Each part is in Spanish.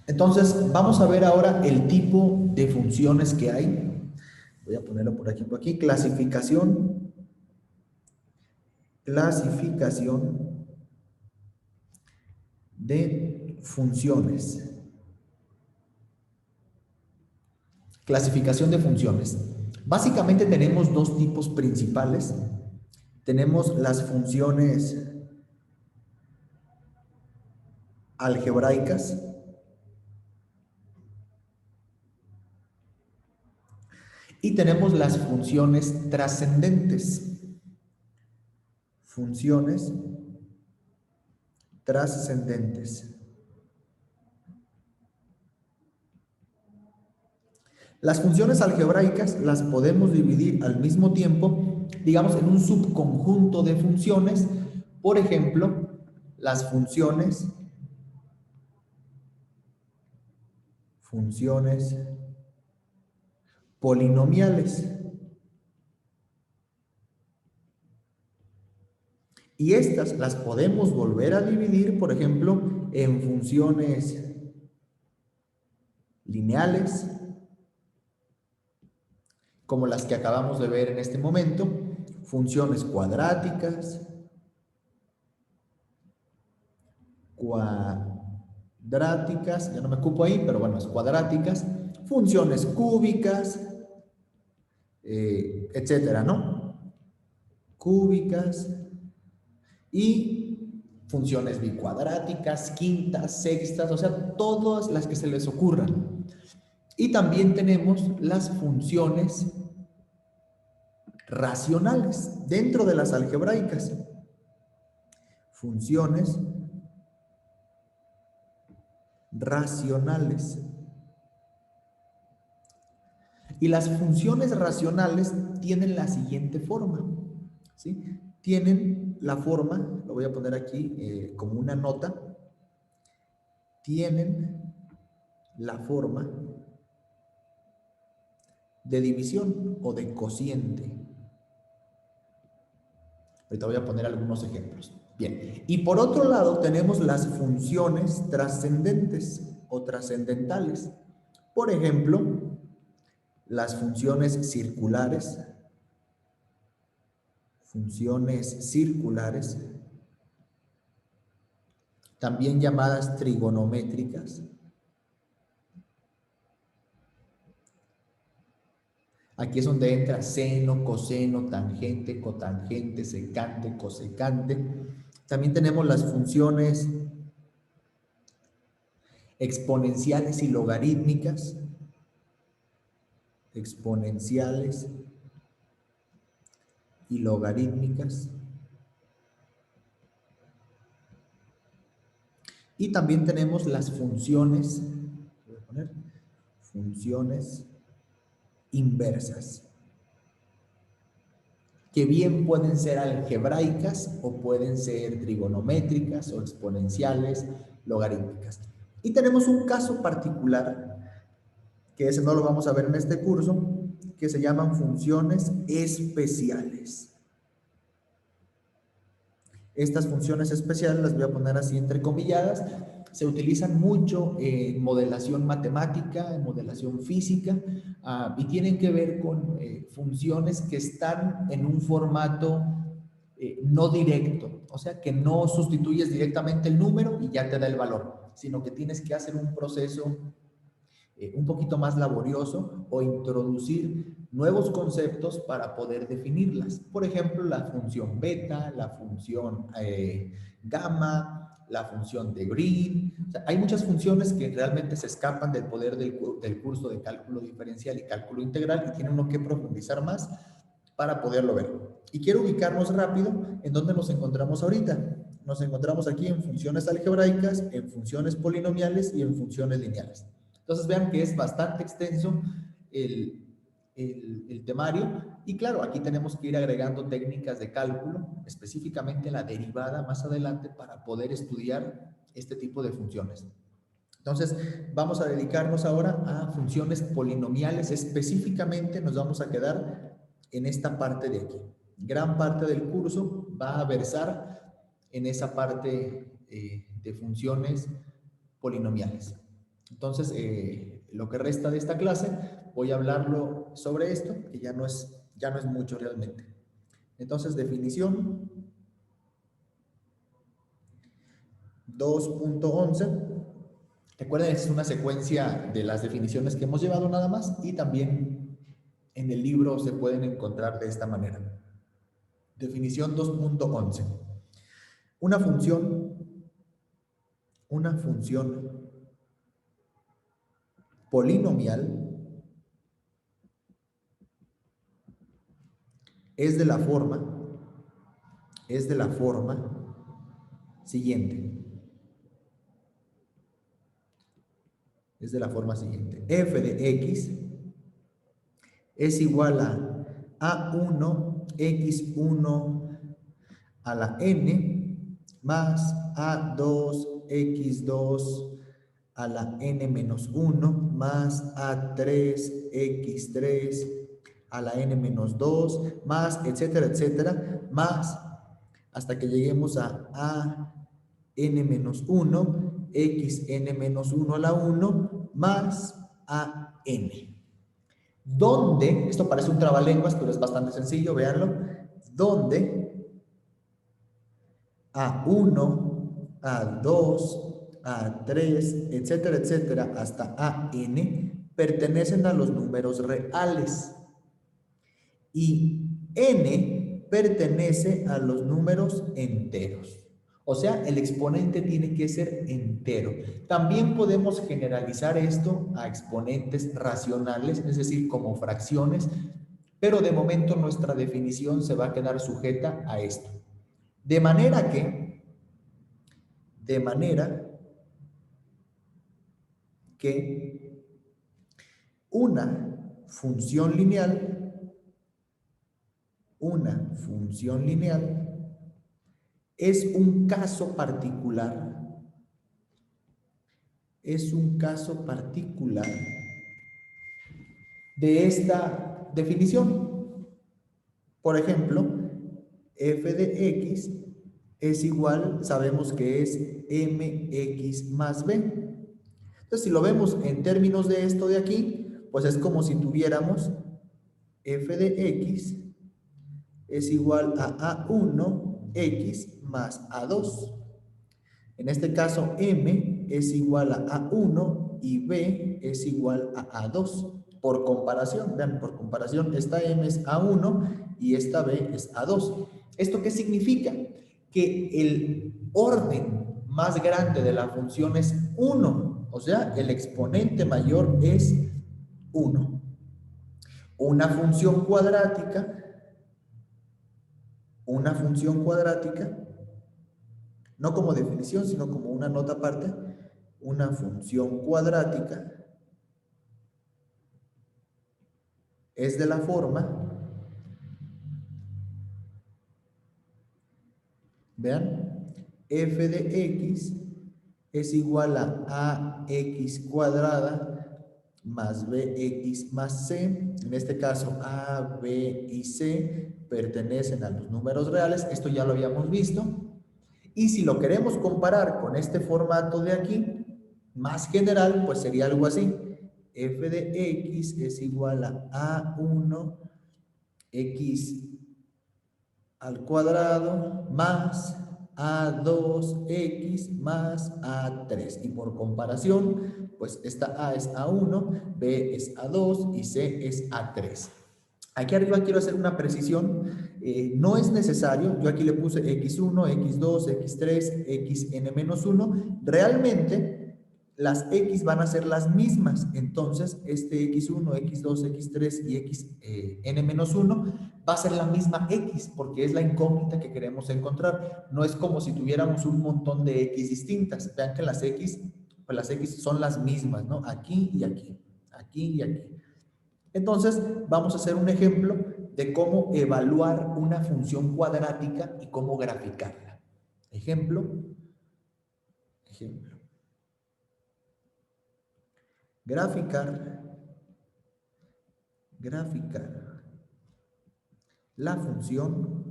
Entonces, vamos a ver ahora el tipo de funciones que hay. Voy a ponerlo por ejemplo aquí, clasificación de funciones. Clasificación de funciones. Básicamente tenemos dos tipos principales. Tenemos las funciones algebraicas y tenemos las funciones trascendentes. Funciones trascendentes. Las funciones algebraicas las podemos dividir al mismo tiempo, digamos, en un subconjunto de funciones. Por ejemplo, las funciones polinomiales. Y estas las podemos volver a dividir, por ejemplo, en funciones lineales, como las que acabamos de ver en este momento, funciones cuadráticas, ya no me ocupo ahí, pero bueno, es cuadráticas, funciones cúbicas, etcétera, ¿no? Cúbicas y funciones bicuadráticas, quintas, sextas, o sea, todas las que se les ocurran. Y también tenemos las funciones racionales dentro de las algebraicas. Funciones racionales. Y las funciones racionales tienen la siguiente forma, ¿sí? Tienen la forma, lo voy a poner aquí como una nota, tienen la forma de división o de cociente. Ahorita voy a poner algunos ejemplos. Bien, y por otro lado tenemos las funciones trascendentes o trascendentales. Por ejemplo, las funciones circulares, también llamadas trigonométricas. Aquí es donde entra seno, coseno, tangente, cotangente, secante, cosecante. También tenemos las funciones exponenciales y logarítmicas. Exponenciales y logarítmicas. Y también tenemos las funciones, voy a poner, funciones inversas, que bien pueden ser algebraicas o pueden ser trigonométricas o exponenciales, logarítmicas. Y tenemos un caso particular, que ese no lo vamos a ver en este curso, que se llaman funciones especiales. Estas funciones especiales las voy a poner así entrecomilladas. Se utilizan mucho en modelación matemática, en modelación física, y tienen que ver con funciones que están en un formato no directo, o sea que no sustituyes directamente el número y ya te da el valor, sino que tienes que hacer un proceso un poquito más laborioso o introducir nuevos conceptos para poder definirlas. Por ejemplo, la función beta, la función gamma, la función de Green. O sea, hay muchas funciones que realmente se escapan del poder del curso de cálculo diferencial y cálculo integral y tiene uno que profundizar más para poderlo ver. Y quiero ubicarnos rápido en dónde nos encontramos ahorita. Nos encontramos aquí en funciones algebraicas, en funciones polinomiales y en funciones lineales. Entonces vean que es bastante extenso el temario y claro, aquí tenemos que ir agregando técnicas de cálculo, específicamente la derivada más adelante para poder estudiar este tipo de funciones. Entonces vamos a dedicarnos ahora a funciones polinomiales, específicamente nos vamos a quedar en esta parte de aquí. Gran parte del curso va a versar en esa parte de funciones polinomiales. Entonces, lo que resta de esta clase, voy a hablarlo sobre esto, que ya no es mucho realmente. Entonces, definición 2.11. Recuerden, es una secuencia de las definiciones que hemos llevado nada más y también en el libro se pueden encontrar de esta manera. Definición 2.11. Una función polinomial es de la forma siguiente. Es de la forma siguiente. F de X es igual a A1 X1 a la N más A2 X2 a la N menos 1 más A3 X3 a la N menos 2 más, etcétera, etcétera, más hasta que lleguemos a N menos 1 Xn menos 1 a la 1 más AN. Donde, esto parece un trabalenguas, pero es bastante sencillo, véanlo, donde A1, A2, A3, etcétera, etcétera, hasta AN, pertenecen a los números reales. Y N pertenece a los números enteros. O sea, el exponente tiene que ser entero. También podemos generalizar esto a exponentes racionales, es decir, como fracciones, pero de momento nuestra definición se va a quedar sujeta a esto. De manera que una función lineal es un caso particular de esta definición. Por ejemplo, f de x es igual, sabemos que es mx más b. Entonces, si lo vemos en términos de esto de aquí, pues es como si tuviéramos f de x es igual a A1 x más A2. En este caso, m es igual a A1 y b es igual a A2. Por comparación, vean, por comparación, esta m es A1 y esta b es A2. ¿Esto qué significa? Que el orden más grande de la función es 1, o sea, el exponente mayor es 1. Una función cuadrática, no como definición, sino como una nota aparte, una función cuadrática es de la forma, vean, f de x es igual a ax cuadrada más bx más c. En este caso, a, b y c pertenecen a los números reales. Esto ya lo habíamos visto. Y si lo queremos comparar con este formato de aquí, más general, pues sería algo así. F de x es igual a A1 x al cuadrado más A2x más A3. Y por comparación, pues esta A es A1, B es A2 y C es A3. Aquí arriba quiero hacer una precisión. No es necesario, yo aquí le puse x1, x2, x3, xn-1. Realmente las x van a ser las mismas. Entonces, este x1, x2, x3 y xn-1 va a ser la misma x, porque es la incógnita que queremos encontrar. No es como si tuviéramos un montón de x distintas. Vean que las x, pues las x son las mismas, ¿no? Aquí y aquí, aquí y aquí. Entonces, vamos a hacer un ejemplo de cómo evaluar una función cuadrática y cómo graficarla. Ejemplo. Graficar la función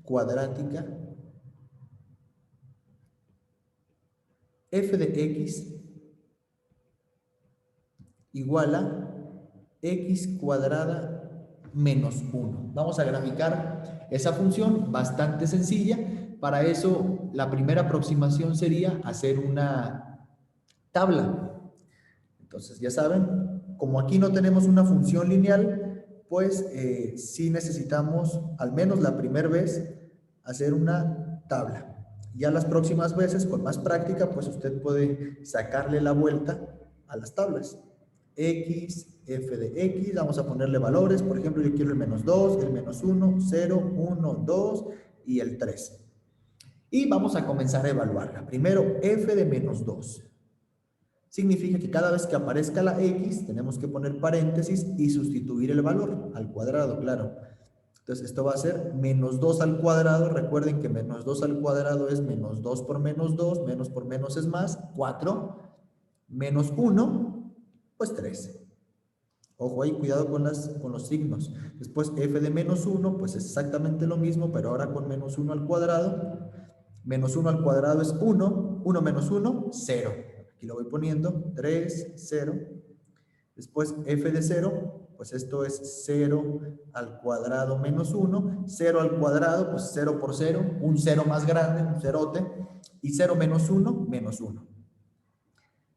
cuadrática f de x igual a x cuadrada menos 1. Vamos a graficar esa función bastante sencilla. Para eso, la primera aproximación sería hacer una tabla. Entonces, ya saben, como aquí no tenemos una función lineal, pues sí necesitamos, al menos la primera vez, hacer una tabla. Ya las próximas veces, con más práctica, pues usted puede sacarle la vuelta a las tablas. X, f de x, vamos a ponerle valores. Por ejemplo, yo quiero el menos 2, el menos 1, 0, 1, 2 y el 3. Y vamos a comenzar a evaluarla. Primero, f de menos 2. Significa que cada vez que aparezca la x, tenemos que poner paréntesis y sustituir el valor al cuadrado, claro. Entonces, esto va a ser menos 2 al cuadrado. Recuerden que menos 2 al cuadrado es menos 2 por menos 2. Menos por menos es más, 4. Menos 1, pues 3. Ojo ahí, cuidado con los signos. Después, f de menos 1, pues es exactamente lo mismo, pero ahora con menos 1 al cuadrado. Menos 1 al cuadrado es 1. 1 menos 1, 0. Aquí lo voy poniendo, 3, 0. Después, f de 0, pues esto es 0 al cuadrado menos 1. 0 al cuadrado, pues 0 por 0. Un 0 más grande, un cerote. Y 0 menos 1, menos 1.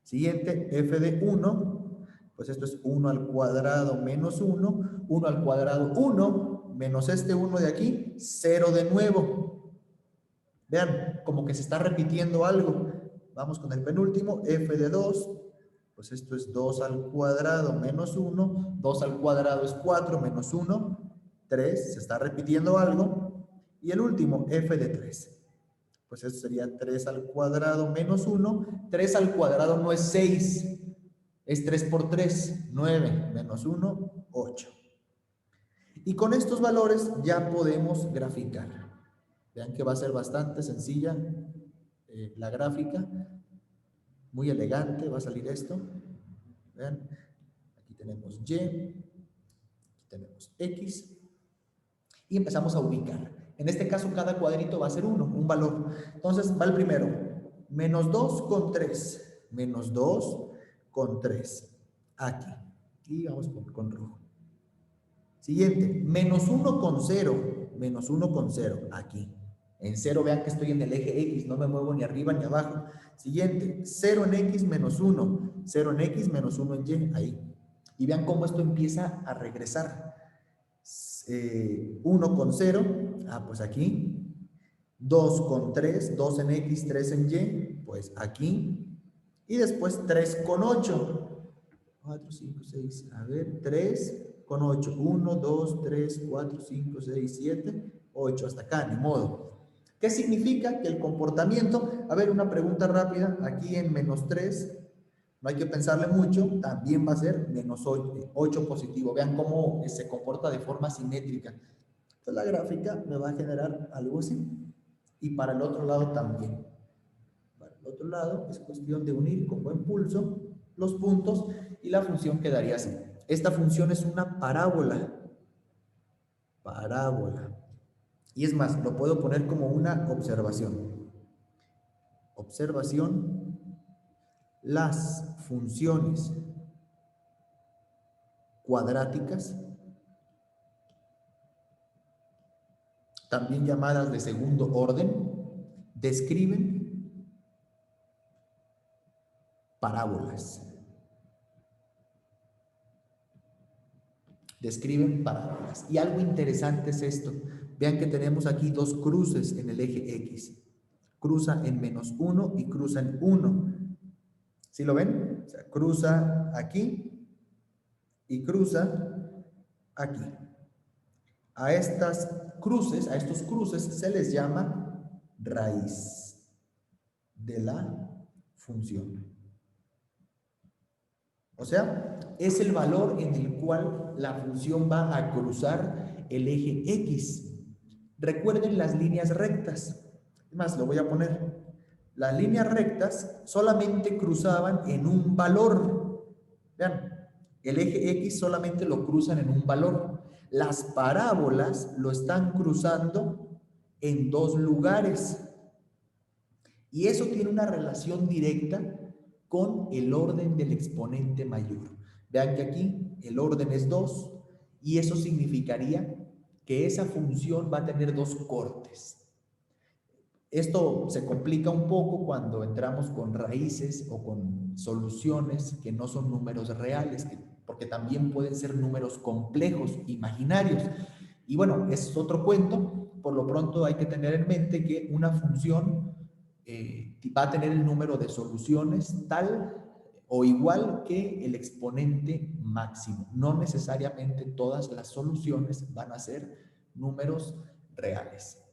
Siguiente, f de 1, pues esto es 1 al cuadrado menos 1. 1 al cuadrado, 1. Menos este 1 de aquí, 0 de nuevo. Vean, como que se está repitiendo algo. Vamos con el penúltimo, f de 2. Pues esto es 2 al cuadrado menos 1. 2 al cuadrado es 4 menos 1. 3, se está repitiendo algo. Y el último, f de 3. Pues esto sería 3 al cuadrado menos 1. 3 al cuadrado no es 6. Es 3 por 3, 9. Menos 1, 8. Y con estos valores ya podemos graficar. Vean que va a ser bastante sencilla la gráfica. Muy elegante va a salir esto. Vean, aquí tenemos Y, aquí tenemos X. Y empezamos a ubicar. En este caso, cada cuadrito va a ser 1, un valor. Entonces, va el primero. Menos 2 con 3. Menos 2 con 3. Aquí. Y vamos con rojo. Siguiente. Menos 1 con 0. Menos 1 con 0. Aquí. En 0, vean que estoy en el eje X. No me muevo ni arriba ni abajo. Siguiente. 0 en X menos 1. 0 en X menos 1 en Y. Ahí. Y vean cómo esto empieza a regresar. 1 con 0, pues aquí. 2 con 3, 2 en X, 3 en Y, pues aquí. Y después 3 con 8. 4, 5, 6, a ver, 3 con 8. 1, 2, 3, 4, 5, 6, 7, 8, hasta acá, ni modo. ¿Qué significa? Que el comportamiento, a ver, una pregunta rápida, aquí en menos 3, no hay que pensarle mucho, también va a ser menos 8 positivo. Vean cómo se comporta de forma simétrica. Entonces la gráfica me va a generar algo así. Y para el otro lado también. Para el otro lado es cuestión de unir con buen pulso los puntos y la función quedaría así. Esta función es una parábola. Parábola. Y es más, lo puedo poner como una observación. Observación. Las funciones cuadráticas, también llamadas de segundo orden, describen parábolas. Describen parábolas. Y algo interesante es esto. Vean que tenemos aquí dos cruces en el eje X. Cruza en menos 1 y cruza en 1. ¿Sí lo ven? O sea, cruza aquí y cruza aquí. A estas cruces, a estos cruces se les llama raíz de la función. O sea, es el valor en el cual la función va a cruzar el eje X. Recuerden las líneas rectas. Es más, lo voy a poner. Las líneas rectas solamente cruzaban en un valor. Vean, el eje X solamente lo cruzan en un valor. Las parábolas lo están cruzando en dos lugares. Y eso tiene una relación directa con el orden del exponente mayor. Vean que aquí el orden es 2 y eso significaría que esa función va a tener 2 cortes. Esto se complica un poco cuando entramos con raíces o con soluciones que no son números reales, porque también pueden ser números complejos, imaginarios. Y bueno, es otro cuento. Por lo pronto hay que tener en mente que una función va a tener el número de soluciones tal o igual que el exponente máximo. No necesariamente todas las soluciones van a ser números reales.